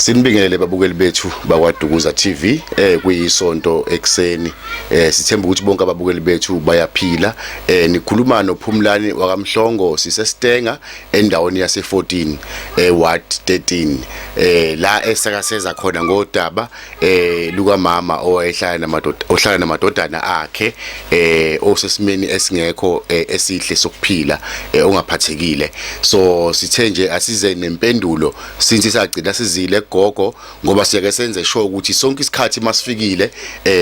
Sinibingelele babukeli bethu bakwaDukuza TV kuyisonto ekseni sithemba ukuthi bonke ababukeli bethu bayaphila nikhuluma noPhumlani wakamhlongo siseStenga endaweni yase 14 Ward 13 la esakaseza khona ngodaba luka mama ohlala namadodana akhe osesimeni esingekho esihle sokuphila ongaphathekile so sithe nje asize nempendulo since sagcina sizile gogo ngoba siyake senze sure ukuthi sonke isikhathi masifikile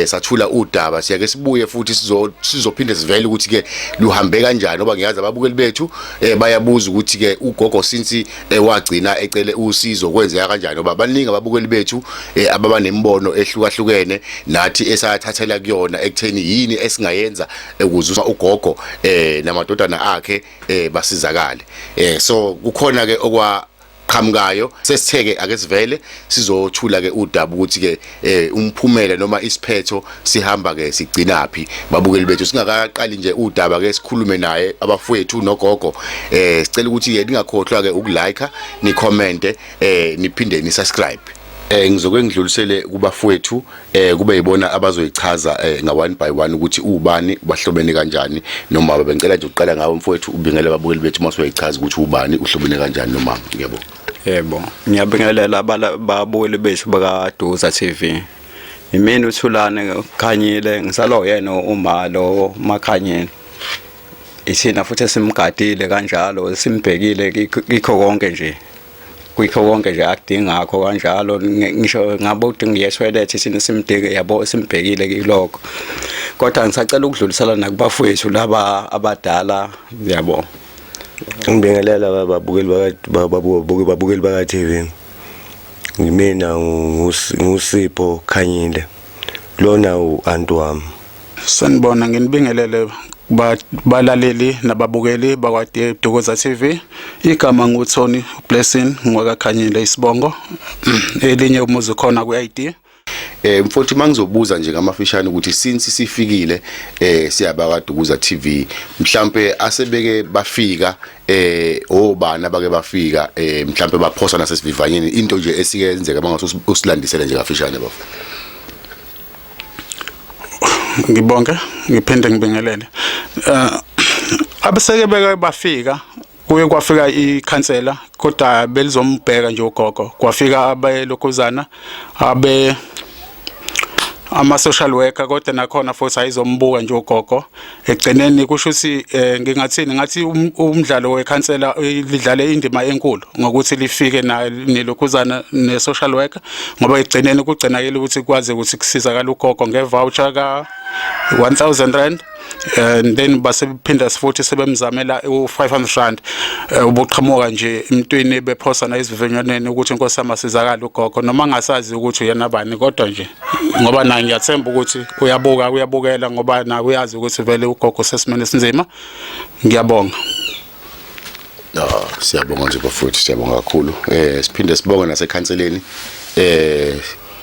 sathula udaba siyake sibuye futhi sizophinde sivele ukuthi ke luhambe kanjani ngoba ngiyazi ababukeli bethu bayabuza ukuthi ke ugogo since wagcina ecele usizo kwenzeka kanjani ngoba baningi ababukeli bethu ababa nembono ehlukahlukene nathi esayathathela kuyona ekutheni yini esingayenza ukuze ugogo namadodana akhe basizakale so kukhona ke qhamukayo sesitheke ake sivele sizothula ke udaba ukuthi ke umphumela noma isiphetho sihamba ke sigcinaphi babukeli bethu singakaqali nje udaba ke sikhulume naye abafowethu nogogo sicela ukuthi ke ningakhohlwa ke ukulike ni comment niphinde ni subscribe ngizoke ngidlulisele kubafowethu kube yibona abazoyichaza nga one by one ukuthi ubani bahlobene kanjani noma bengicela nje uqala ngawo mfowethu ubingele ababukeli bethu masoyichaza ukuthi ubani uhlobene kanjani noma ngiyabonga. Yebo, ngiyabingelela ababukeli bethu bakaDukuza TV. Imini uThulane Khanyile ngisalo yena umalo Makhanyile. Isina futhi simgadile kanjalo simbhekile kikho konke nje. Kuyikho konke nje akudinga ngakho kanjalo ngisho ngabe ukuthi ngiyeswelethe sina simdike yabo simbhekile kiloko. Kodwa ngisacela ukudlulisela nakubafowethu laba abadala yabo. Ngibingelela ababukeli baka TV. Ngimina ngusipho Khanyile. Lona uAntu wami. Sanibona nginibingelele balaleli nababukeli bakwaDukuza TV. Igama nguThoni Blessing ngwakaKhanyile isibongo. Elinye umuzi khona ku-ID. Mfowethu mangizobuza nje ngamafishane ukuthi since sifikile siyaba kaDukuza TV mhlambe asebeke bafika obana bake bafika mhlambe baphosa nasesivivanyeni into nje esike yenzeka mangaso usilandisele nje kafishane bafo. Ngibonke ngiphinde ngibingelele abaseke beke bafika kuye kwafika ikhansela kodwa belizombheka nje ugogo kwafika abelokhuzana ama-social worker kodwa nakhona futhi ayizombuka nje ugogo egcineni kusho ukuthi ngathi umdlalo wekhansela lidlale indima enkulu ngokuthi lifike nelokhuzana ne-social worker ngoba egcineni kugcinakele ukuthi kwazi ukuthi kusizakala ugogo nge-voucher ka 1000 rand and then basephinda futhi sebemzamela u500 rand ubuqhamuka nje emntwini bephosa na isivinyoneni ukuthi inkosi amasizakala ugogo noma ngasazi ukuthi uyena bani kodwa nje ngoba na ngiyathemba ukuthi uyabukela ngoba na uyazi ukuthi vele ugogo sesimene sinzima ngiyabonga. Siyabonga nje bafowethu siyabonga kakhulu siphinde sibonge nasekhanseleni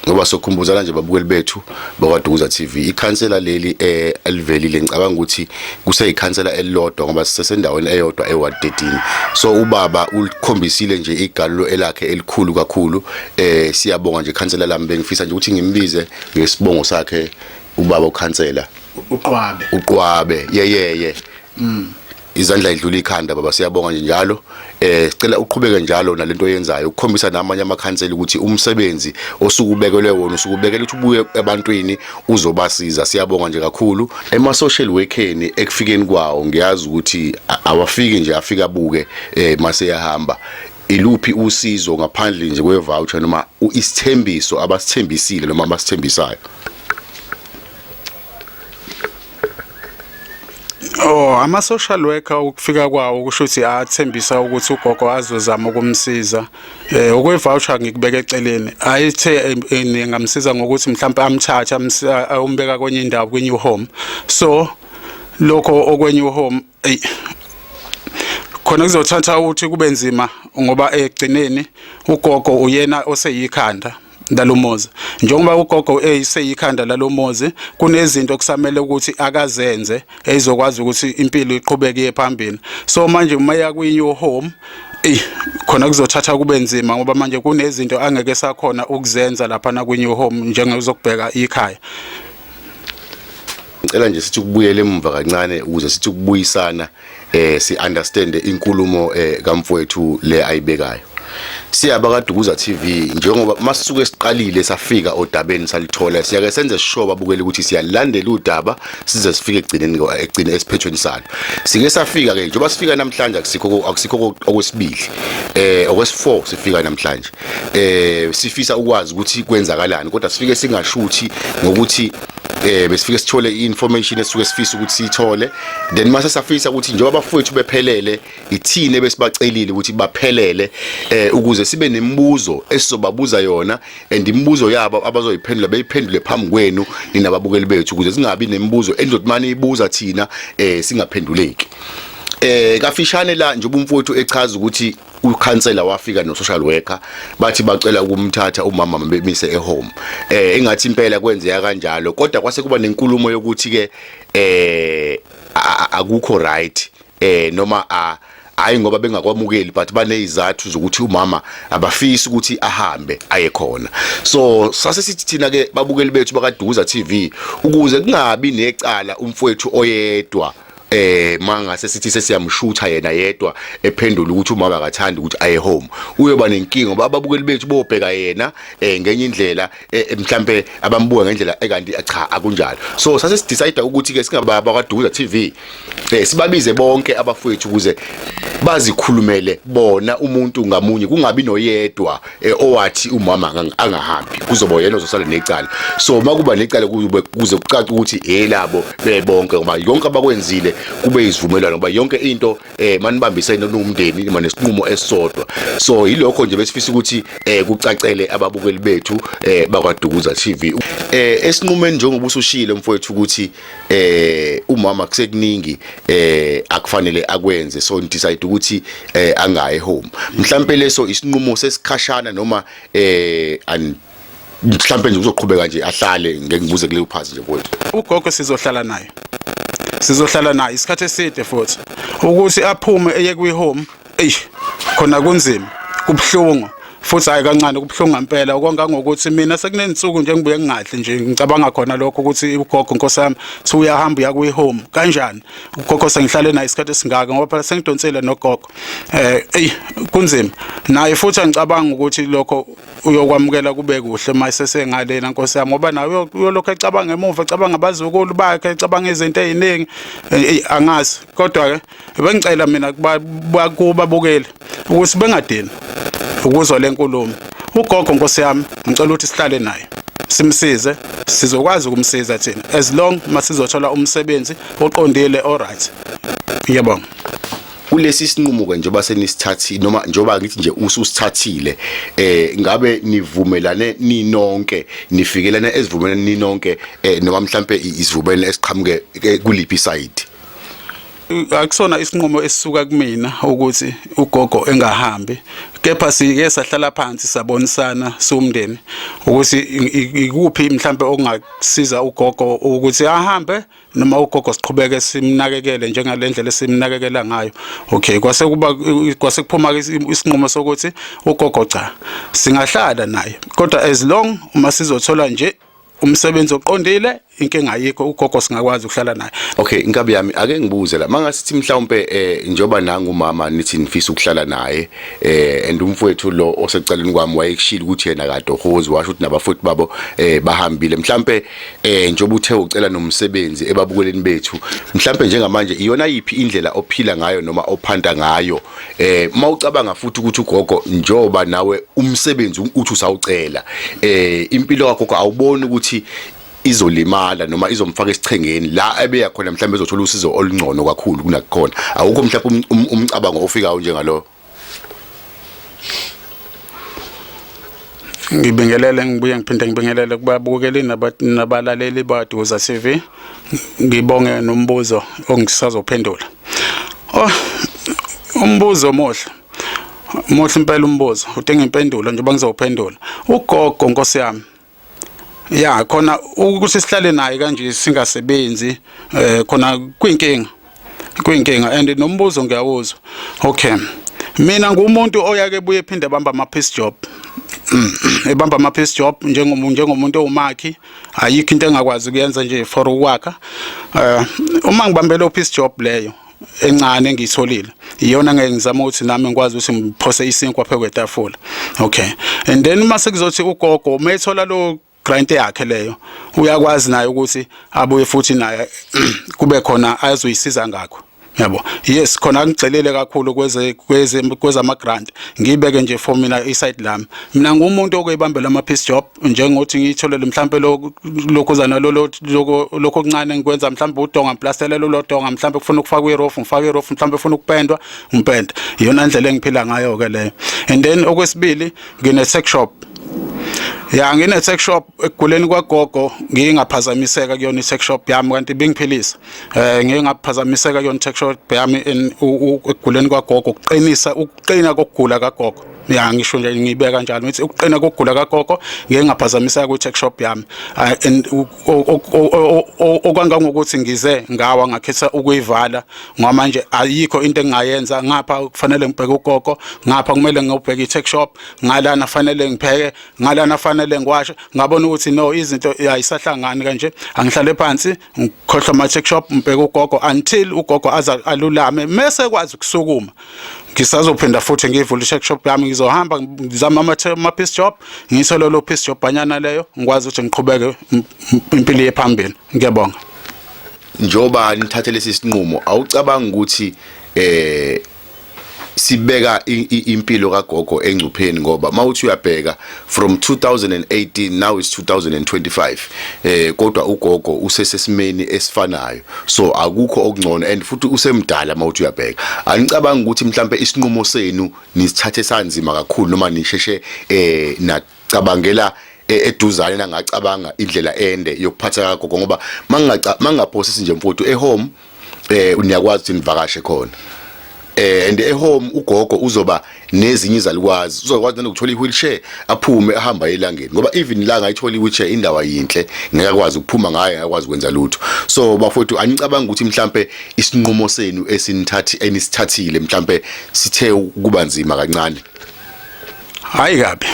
ngoba sokhumbuzana nje babukeli bethu bakwaDukuza TV ikhansela leli elivelile ngicabanga ukuthi kuseyikhansela elilodwa ngoba sisesendaweni eyodwa eWard 13 so ubaba ulikhombisile nje igalulo elakhe elikhulu kakhulu siyabonga nje ikhansela lami bengifisa nje ukuthi ngimbize ngesibongo sakhe ubaba ukhansela uqwabe yeyeye izandla idlula ikhanda baba siyabonga nje njalo sicela uqhubeke njalo nalento oyenzayo ukukhombisa namanye amakhansela ukuthi umsebenzi osukubekelwe wona usukubekela ukuthi ubuye ebantwini uzobasiza siyabonga nje kakhulu ema-social workeni ekufikeni kwawo ngiyazi ukuthi awafiki nje afika abuke mase yahamba iluphi usizo ngaphandle nje kwe-voucher noma isithembiso abasithembisile noma abasithembisayo. Ama-social worker ukufika kwawo kusho ukuthi athembisa ukuthi ugogo azozama ukumsiza okwe-voucher ngikubeka eceleni ayithe ngamsiza ngokuthi mhlawumbe amthathe umbeka kwenye indawo kwenye home so lokho okwenye home khona kuzothatha ukuthi kube nzima ngoba egcineni ugogo uyena oseyikhanda lalomuzi. Njengoba ugogo eyiseyikhanda lalomuzi, kunezinto kusamele ukuthi akazenze ezokwazi ukuthi impilo iqhubeke iye phambili. So manje uma ya kwi-new home khona kuzothatha kube nzima ngoba manje kunezinto angeke sakhona ukuzenza lapha na kwi-new home njengezokubheka ikhaya. Ngicela nje sithi ukubuyela emuva kancane ukuze sithi ukubuyisana si understand inkulumo kamfowethu le ayibekayo. Siyaba kaDukuza TV njengoba masisuke siqalile safika odabeni salithola siyake senze sishoba abukele ukuthi siyalandela udaba size sifike egcine esiphethweni salo. Sike safika ke njengoba sifika namhlanje akusikho okwesibili okwesi4 sifika namhlanje. Sifisa ukwazi ukuthi kwenzakalani kodwa sifike singashuthi ngokuthi besifike sithole information esuke sifisa ukuthi siyithole, then mase safisa ukuthi njengoba abafowethu bephelele ithine besibacelile ukuthi baphelele ukuze sibe nemibuzo esizobabuza yona and imibuzo yabo abazoyiphendula beyiphendule phambi kwenu ninababukeli bethu ukuze singabi nemibuzo endothmani ibuza thina singaphenduleki. Kafishane la njengoba umfowethu echaza ukuthi ukhansela wafika no social worker bathi bacela ukumthatha umama bemise ehome. Engathi impela kwenzeka kanjalo kodwa kwase kuba nenkulumo yokuthi ke akukho right noma hayi ngoba bengakwamukeli but banezizathu zokuthi umama abafisi ukuthi ahambe aye khona. So sase sithi thina ke babukeli bethu bakaDukuza TV ukuze kungabi necala umfowethu oyedwa mangase sithi sesiyamshutha yena yedwa ephendula ukuthi umama akathandi ukuthi aye home uyoba nenkinga ngoba ababukeli bethu bobheka yena ngenye indlela mhlambe abambuka ngendlela ekanti cha akunjalo. So sase sidecide ukuthi ke singababa kaDukuza TV sibabize bonke abafowethu ukuze bazikhulumele bona umuntu ngamunye kungabi noyedwa owathi umama angahambi kuzoba yena ozosala necala. So makuba necala kuze kucace ukuthi elabo bebonke ngoba yonke abakwenzile kube isivumelwano ngoba yonke into manibambisene nomndeni manesinqumo esisodwa. So yilokho nje besifisa ukuthi kucacele ababukeli bethu bakwaDukuza TV. Esinqumeni njengoba usushile mfowethu ukuthi umama kusekuningi akufanele akwenze so decide ukuthi angaye home. Mhlambe leso isinqumo sesikhashana noma mhlambe nje uzoqhubeka nje ahlale ngeke ngibuze kule uphathi nje mfowethu. Ugogo sizohlala naye isikhathi eside futhi ukuthi aphume eye kwi-home khona kunzima kubhlungu futhi hayi kancane kubhlungu ngempela okonga ngokuthi mina sekunensuku nje ngibuye ngingahle nje ngicabanga khona lokho ukuthi ugogo nkosamithi uyahamba uya kwi-home kanjani ugogo sengihlale naye isikhathi esingaka ngoba phela sengidonsele nogogo kunzima naye futhi ngicabanga ukuthi lokho uyokwamukela kube kuhle mase sengalena nkosami ngoba nawe uyolokho ecabanga emuva ecabanga abazukulu bakhe ecabanga izinto eziningi angazi kodwa ke bengicela mina kubabukeli ukuthi bengadini ukuzwa lenkulumo. Ugogo nkosi yami ngicela ukuthi sihlale naye simsize sizokwazi ukumsiza thina as long masizothola umsebenzi oqondile alright. Ngiyabonga. Kulesi sinqumo ke njengoba senisithathi noma njengoba ngithi nje ususithathile ngabe nivumelane ninonke nifikelana esivumelane ninonke noma mhlambe isivumelane esiqhamuke kuliphi side? Akusona isinqumo esisuka kumina ukuthi ugogo engahambi kepha sike sahlala phansi sabonisana somndeni ukuthi ikuphi mhlambe okungasiza ugogo ukuthi ahambe noma ugogo siqhubeke simnakekele njengalendlela esimnakekela ngayo. Okay kwase kuphuma isinqumo sokuthi ugogo cha singahlala naye kodwa as long uma sizothola nje umsebenzi oqondile inkinga ayikho ugogo singakwazi ukuhlala naye. Okay inkabi yami ake ngibuze la mangasithi mhlawumbe njengoba nangu umama nithi nifisa ukuhlala naye and umfowethu lo oseceleni kwami wayekushila ukuthi yena kade uhozi washo ukuthi nabafowethu babo bahambile mhlambe njengoba uthe ucela nomsebenzi ebabukeleni bethu mhlambe njengamanje iyona yipi indlela ophila ngayo noma ophanda ngayo mawucabanga futhi ukuthi ugogo njoba nawe umsebenzi uthi usawucela impilo yakho awuboni ukuthi izolimala noma izomfaka esichengeni la ebeya khona mhlawumbe ezothola usizo olungcono kakhulu kunakhona awukho mhlawumbe umcabango ofikayo njengalo? Ngibingelele ngibuye ngiphinde ngibingelele kubabukeli nabalaleli baDukuza TV. Ngibonge nombuzo ongisazophendula. Umbuzo omuhle. Muhle impela umbuzo udinga impendulo njengoba ngizowuphendula. Ugogo Nkosi yami ya khona ukuthi sihlale naye kanje singasebenzi khona kuyinkinga and nombuzo ngiyawuzwa. Okay, mina ngumuntu oyake ebuye ephinde ebamba ama piece job. Ebamba ama piece job njengomuntu owumakhi, ayikho into engakwazi kuyenza nje for ukwakha. Uma ngibambe lo piece job leyo encane engiyitholile, iyona ngeke ngizama ukuthi nami ngikwazi ukuthi ngiphose isinkwa phe kwetafula. Okay, and then mase kuzothi ugogo mayithola lo grant yakhe leyo, uyakwazi naye ukuthi abuye futhi naye kube khona azoyisiza ngakho. Yabo, yes, khona ngicela kakhulu kwezama grant, ngibeke nje for mina iside lami. Mina ngumuntu okuyibambela ama piece job njengothi ngiyitholele mhlambe lokuzana lokho okuncane ngikwenza mhlambe udonga plastelela lo donga mhlambe kufuna ukufaka iroof ngifaka iroof mhlambe ufuna ukupendwa ngipenda. Iyona indlela engiphila ngayo ke leyo. And then okwesibili ngine tech shop. Ya ngine tech shop ekuguleni kwagogo ngingaphazamiseka kuyona tech shop yami kanti bengiphilisa. Ngingaphazamiseka kuyona tech shop yami ekuguleni kwagogo ukuqina kokugula kagogo. Ya ngisho nje ngibeka kanjalo ukuthi ukuqina kokugula kagogo ngingaphazamiseka ku tech shop yami. Okwangangokuthi ngize ngawa ngakhetha ukuyivala ngoba manje ayikho into engingayenza ngapha kufanele ngibheke ugogo, ngapha kumele ngiyobheka i-tech shop, ngalana fanele ngipheke, ngalana fanele ngiwashe. Ngabona ukuthi no, izinto ayisahlangani kanje, angihlale phansi ngikhohlwa ama-tech shop ngibheke ugogo until ugogo alulame, mase kwazi ukusukuma ngisazophinda futhi ngivule i-tech shop yami, ngizohamba ngizama ama-piece job, ngiyithole lo piece job banyana leyo ngikwazi ukuthi ngiqhubeke impilo yephambili. Ngiyabonga. Njoba nithathe lesi sinqumo, awucabanga ukuthi sibeka impilo kagogo engcupheni ngoba mawuthi uyabheka from 2018 now is 2025 kodwa ugogo usesesimeni esifanayo, so akukho okungcono and futhi usemdala mawuthi uyabheka. Anicabanga ukuthi mhlambe isinqumo senu nisithathe sanzima kakhulu noma nisheshe nacabangela eduzane nangacabanga indlela ende yokuphatha kagogo ngoba mangaphosisi nje mfowethu ehome uniyakwazi ukuthi nivakashe khona. And ehome ugogo uzoba nezinye izalukwazi, uzokwazi ukuthola i-wheelchair aphume ahamba elangeni ngoba even la ngayithola i-wheelchair indawo yinhle ngeke ukuphuma ngayo, ngeke ukwenza lutho. So bafowethu anicabanga ukuthi mhlambe isinqumo senu enisithathile mhlambe sithe kuba nzima kancane? Hayi kabi.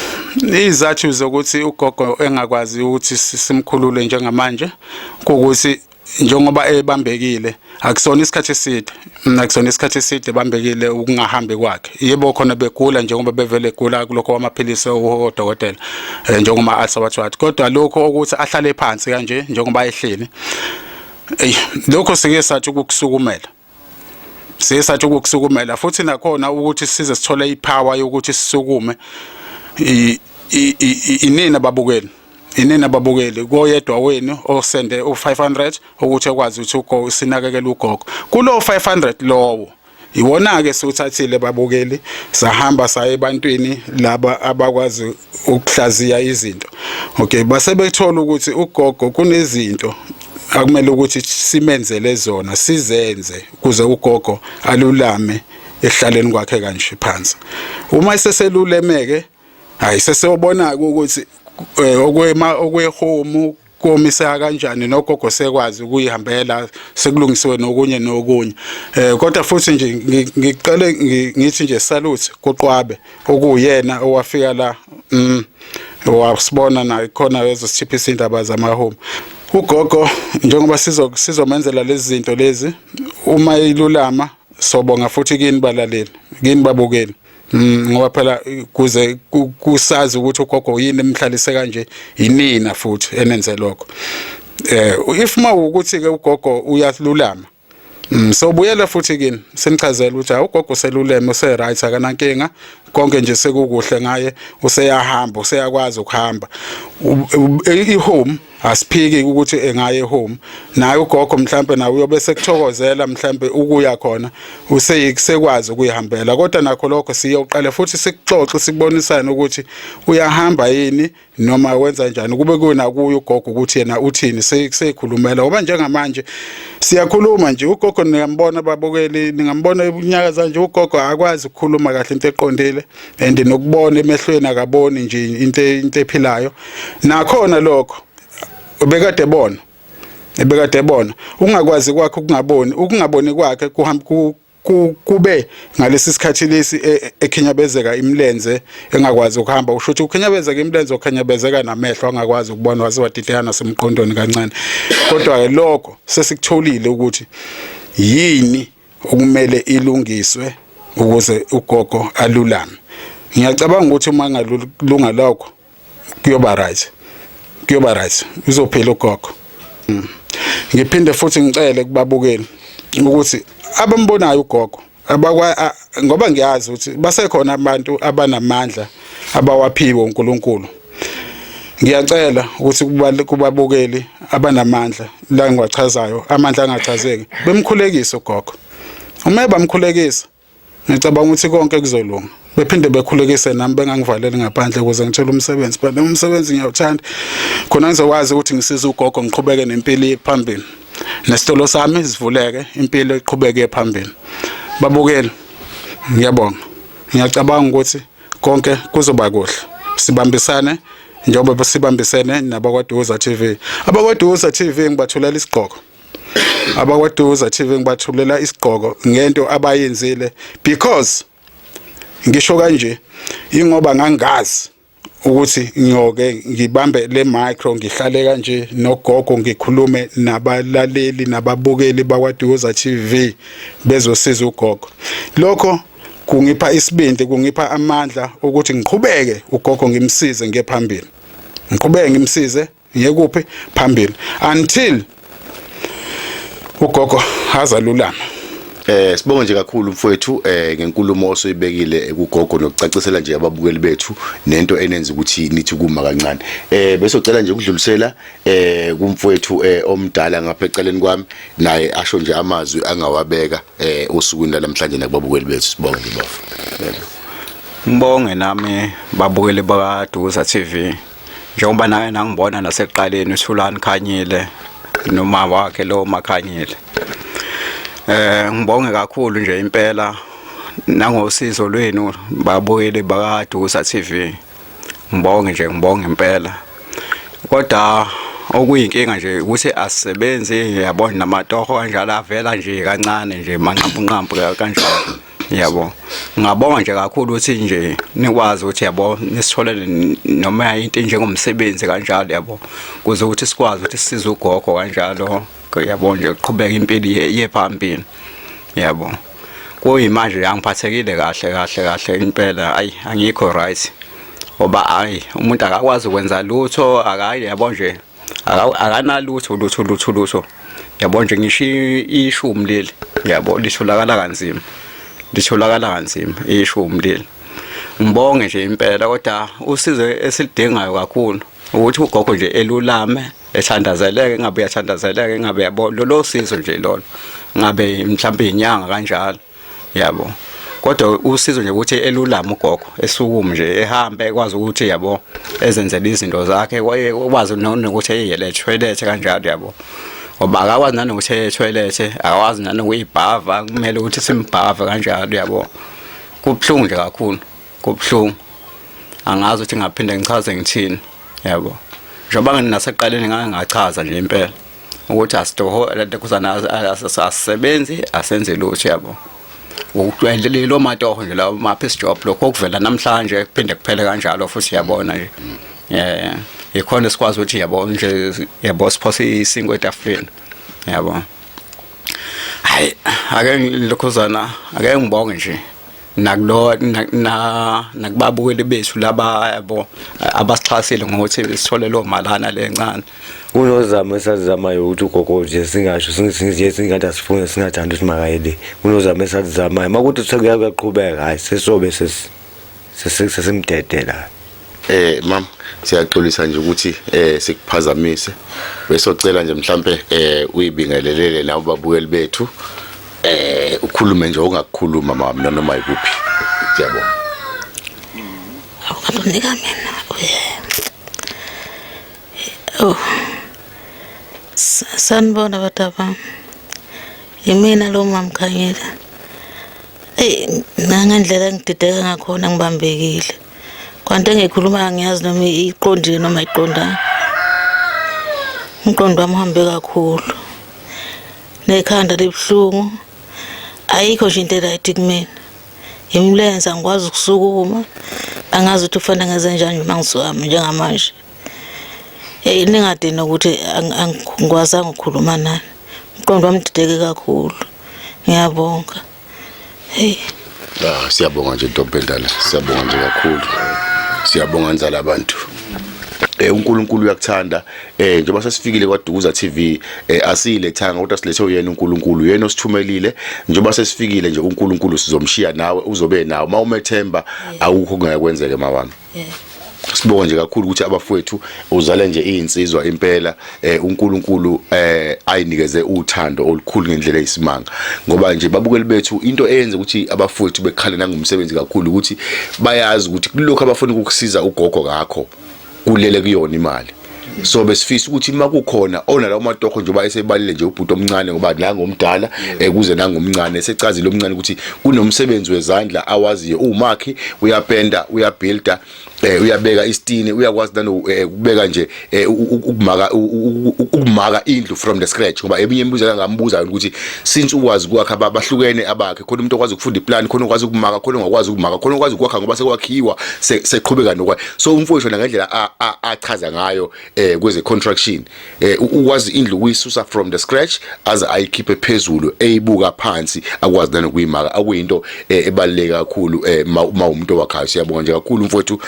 Izathu zokuthi ugogo engakwazi ukuthi simkhulule njengamanje ukuthi njengoba ebambekile akusona isikhathi eside, akusona isikhathi eside ebambekile ukungahambi kwakhe. Yebo khona begula njengoba bevele egula kuloko kwamaphilisi odokotela njengoba asawathi, kodwa lokho ukuthi ahlale phansi kanje njengoba ehleli, lokho sike sathi ukukusukumela. Sisathi ukukusukumela futhi nakhona ukuthi size sithole ipower yokuthi sisukume inina babukeli koyedwa wenu osende u500 ukuthi ekwazi ukuthi ugogo sinakekele ugogo. Kulo 500 lowo iwona ke suthathile babukeli sahamba saye ebantwini laba abakwazi ukuhlaziya izinto. Okay, base bethola ukuthi ugogo kunezinto akumele ukuthi simenzele zona sizenze kuze ugogo alulame ehlaleni kwakhe kanje phansi. Uma iseselulemeke hayi seseyobona ukuthi okwehome komisa kanjani nogogo sekwazi ukuyihambela sekulungisiwe nokunye kodwa futhi nje ngicela ngithi nje salute kuQwabe okuyena owafika la wasibona na khona ezosithiphisa indaba zamahome. Ugogo njengoba sizomenzela lezi zinto lezi uma ilulama sobonga futhi kini balaleli, kini babukeli. Ngoba phela kuze kusazi ukuthi ugogo yini emhlalise kanje inina futhi enenze lokho. If ukuthi ke ugogo uyalulama, sobuyela futhi kini senichazela ukuthi ugogo seluleme use right akanankinga, konke nje sekukuhle ngaye, useyahamba useyakwazi ukuhamba. I-home asiphiki ukuthi engaye home naye ugogo mhlambe nawe uyobe sekuthokozela mhlambe ukuya khona usekwazi ukuyihambela kodwa nakho lokho siyoqala futhi sikuxoxe sibonisane ukuthi uyahamba yini noma wenza njani kube kuna kuyo ugogo ukuthi yena uthini sekukhulumela ngoba njengamanje siyakhuluma nje ugogo ningambona babukeli ningambona unyakaza nje ugogo akwazi ukukhuluma kahle into eqondile and nokubona emehlweni akaboni nje into ephilayo nakhona lokho ebekade ebona ungakwazi kwakhe ukungaboni kwakhe kuhamba kube ngalesi sikhathi lesi ekhinyabezeka imlenze engakwazi ukuhamba usho ukuthi ukhinyabezeka imlenze okhinyabezeka namehlo angakwazi ukubona wasewadidiyana semqondweni kancane kodwa ke lokho sesikutholile ukuthi yini okumele ilungiswe ukuze ugogo alulame ngiyacabanga ukuthi uma ngalunga lokho kuyoba right uzophila ugogo ngiphinde futhi ngicele kubabukeli ukuthi abambonayo ugogo ngoba ngiyazi ukuthi basekhona abantu abanamandla abawaphiwe uNkulunkulu ngiyacela ukuthi kubabukeli abanamandla la ngiwachazayo amandla angachazeki bemkhulekise ugogo uma bamkhulekisa ngicabanga ukuthi konke kuzolunga bephinde bekhulekise nami bengangivaleli ngaphandle ukuze ngithole umsebenzi but umsebenzi ngiyawuthanda khona ngizokwazi ukuthi ngisize ugogo ngiqhubeke nempilo phambili nesitolo sami sivuleke impilo iqhubeke phambili babukeli ngiyabonga ngiyacabanga ukuthi konke kuzoba kuhle sibambisane njengoba sibambisene nabakwaDuza TV abakwaDuza TV ngibathulela isigqoko abakwaDuza TV ngibathulela isigqoko ngento abayenzile because ngisho kanje ingoba ngangazi ukuthi ngiyoke ngibambe le micro ngihlale kanje nogogo ngikhulume nabalaleli nababukeli bakwaDuza TV bezosiza ugogo lokho kungipha isibindi kungipha amandla ukuthi ngiqhubeke ugogo ngimsize ngephambili ngiqhubeke ngimsize ngiyekuphi phambili until ugogo hazalulama sibonga nje kakhulu mfowethu ngenkulumo osoyibekile kugogo nokucacisela nje ababukeli bethu nento enenza ukuthi nithi kuma kancane bese ucela nje ukudlulisela kumfowethu omdala ngapha eceleni kwami naye asho nje amazwi angawabeka osukwini namhlanje nakubabukeli bethu sibonga nje bafu Ngibonge nami babukeli bakaDuza TV njengoba naye nangibona nasekuqaleni uThulani Khanyile noma wakhe lo Makhanyile ngibonge kakhulu nje impela nangosizo lwenu babukeli bakaDuza TV ngibonge impela kodwa okuyinkinga nje ukuthi asisebenzi yabona namatoho kanjalo avela nje kancane nje manqampunqampu kanjalo yabo ngabonga nje kakhulu ukuthi nje nikwazi ukuthi yabo nisitholele noma into njengomsebenzi kanjalo yabo kuze ukuthi sikwazi ukuthi sisize ugogo kanjalo yabo nje uqhubeka impilo yephambili yabo kuyimanje yangiphathekile kahle impela ayi angikho right oba ayi umuntu akakwazi ukwenza lutho akayi yabo nje akanalutho yabo nje ngisho ishumi leli yabo litholakala kanzima ishumi leli ngibonge nje impela kodwa usizo esilidingayo kakhulu ukuthi ugogo nje elulame ethandazeleke ngabe uyathandazeleka ngabe yabo lo sizo nje lolo ngabe mhlawumbe inyanga kanjalo yabo kodwa usizo nje ukuthi elulame ugogo esukume nje ehambe ekwazi ukuthi yabo ezenzele izinto zakhe kwazi nokuthi eyele toilet kanjalo yabo ngoba akakwazi nanokuthi etoilet akwazi nanokuyibhava kumele ukuthi simbhave kanjalo yabo kubhlungu nje kakhulu kubhlungu angazi ukuthi ngaphinde ngichaze ngithini yabo njengoba nginaseqaleni ngachaza nje impela ukuthi asitoho kuzana asisebenzi asenze lutho yabo ukujwayele lo matoho nje la maphis job lokho kuvela namhlanje kuphinde kuphele kanjalo futhi yabona nje ikhona sikwazi ukuthi yabo nje yabo siphose isingo etafuleni yabo hayi ake lokhuzana ake ngibonge nje nakulo nakubabukeli bethu laba yabo abasixhasile ngokuthi sithole lo malana lencane unozama esazamayo ukuthi ugogo nje singasho singathi asifune singathanda ukuthi makayele unozama esazamayo makuthi sekuyaqhubeka hayi sesobe sesimdedela Mam, siyaxolisa nje ukuthi sikuphazamise. Bese ocela nje mhlambe uyibingelelele nawo babukeli bethu. Ukhulume nje ongakukhuluma mama noma ikuphi. Siyabonga. Akunika mina. Oh. Sanibona bataba. Yimina lo mamkhanyela. Ngangendlela ngidideka ngakhona ngibambekile. Kwanto engikhuluma ngiyazi noma iqondile noma iqondana. Umqondo wami uhambe kakhulu. Nekhanda libhlungu. Ayikho nje into right kumina. Imlenza ngikwazi ukusukuma. Angazi ukuthi ufanele ngenze njani uma ngisukama njengamanje. Ningadini ukuthi angikwazanga ukukhuluma nani. Umqondo wami udideke kakhulu. Ngiyabonga. Hey. Siyabonga nje Ntombendala, siyabonga nje kakhulu. Siyabonga nzala abantu. uNkulunkulu uyakuthanda njengoba sesifikile kwaDukuza TV asilethanga kodwa silethe uyena uNkulunkulu yena osithumelile njengoba sesifikile nje uNkulunkulu sizomshiya nawe uzobe nawe mawumethemba awukho kungakwenzeke mawami. Sibonga nje kakhulu ukuthi abafowethu uzale nje izinsizwa impela uNkulunkulu ayinikeze uthando olukhulu ngendlela eyisimanga ngoba nje babukeli bethu into eyenza ukuthi abafowethu bekhale nangumsebenzi kakhulu ukuthi bayazi ukuthi kulokho abafuna ukukusiza ugogo ngakho kulele kuyona imali. So besifisa ukuthi makukhona ona lawo matoho njengoba esebalile nje ubhuti omncane ngoba la ngomdala kuze nangomncane esecazile omncane ukuthi kunomsebenzi wezandla awaziyo umakhi uyapenda uyabuilda uyabeka istini uyakwazi ukubeka nje ukumaka indlu from the scratch ngoba eminye imibuzo ngambuza ukuthi since ukwazi kwakha abahlukene abakhe khona umuntu okwazi ukufunda iplan khona ukwazi ukumaka khona ongakwazi ukumaka khona ukwazi ukwakha ngoba sekwakhiwa seqhubeka nokwa so umfowethu ngendlela achaza ngayo kweze construction ukwazi indlu kuyisusa from the scratch aze ayikhiphe phezulu eyibuka phansi akwazi nanokuyimaka akuyinto ebaluleke kakhulu uma umuntu wakhayo siyabonga nje kakhulu umfowethu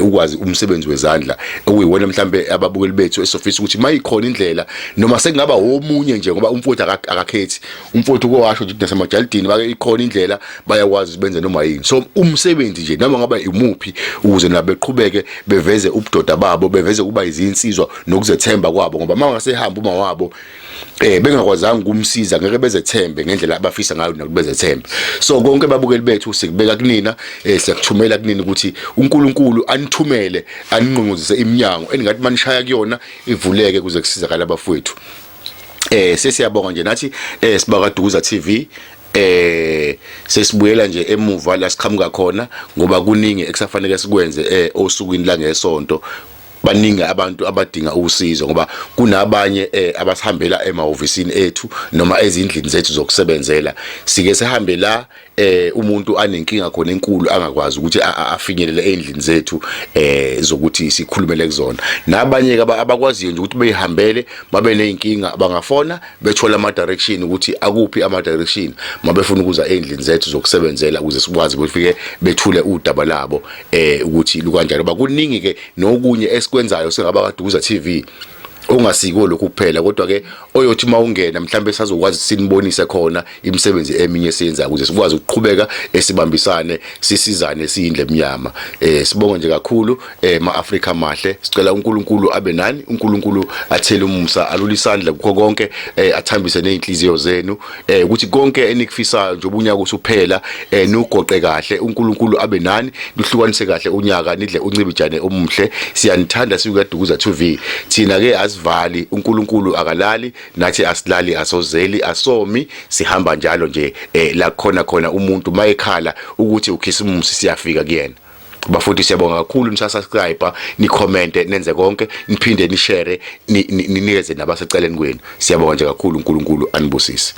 ukwazi umsebenzi wezandla okuyiwona mhlambe ababukeli bethu esofisa ukuthi mayikhona indlela noma sekungaba omunye nje ngoba umfowethu akakhethi umfowethu kwasho nje nasemajalidini bake ikhona indlela bayakwazi benze noma yini so umsebenzi nje noma ngaba imuphi ukuze nabe beqhubeke beveze ubudoda babo beveze kuba izinsizwa nokuzethemba kwabo ngoba mangasehamba uma wabo bengakwazanga ukumsiza ngeke bezethembe ngendlela abafisa ngayo nakubezethembe so konke babukeli bethu sikubeka kunina siyakuthumela kunina ukuthi uNkulunkulu anithumele aninqunguzise iminyango engathi manishaya kuyona ivuleke kuze kusizakala abafowethu sesiyabonga nje nathi sibaka Dukuza TV sesibuyela nje emuva la siqhamuka khona ngoba kuningi ekusafanele sikwenze osukwini la ngesonto baningi abantu abadinga usizo ngoba kunabanye abasihambela emahhovisini ethu noma ezindlini zethu zokusebenzela sike sihambe la umuntu anenkinga khona enkulu angakwazi ukuthi afinyelele endlini zethu zokuthi sikhulumele kuzona nabanye abakwaziyo nje ukuthi behambele babe nenkinga bangafona bethola ama direction ukuthi akuphi ama direction mabefuna ukuza endlini zethu zokusebenzela ukuze sikwazi befike bethule udaba labo ukuthi lukanjalo bakuningi ke nokunye esikwenzayo singaba kaDukuza TV ongasiko lokhu kuphela kodwa ke oyothi mawungena mhlambe sazokwazi sinibonise khona imisebenzi eminye siyenza ukuze sikwazi ukuqhubeka esibambisane sisizane siyindle emnyama sibonga nje kakhulu ma-Afrika mahle sicela uNkulunkulu abe nani uNkulunkulu athele umusa alulisandla kukho konke athambise nezinhliziyo zenu ukuthi konke enikufisayo nje ubunyaka usuphela nugoqe kahle uNkulunkulu abe nani luhlukanise kahle unyaka nidle uncibijane omuhle siyanithanda sikukaDukuza TV thina ke asivali uNkulunkulu akalali nathi asilali asozeli asomi sihamba njalo nje la khona umuntu mayekhala ukuthi ukhisimusi siyafika kuyena bafuthi siyabonga kakhulu nisubscribe ni comment nenze konke niphinde ni share ninikeze nabaseceleni kwenu siyabonga nje kakhulu uNkulunkulu anibusise.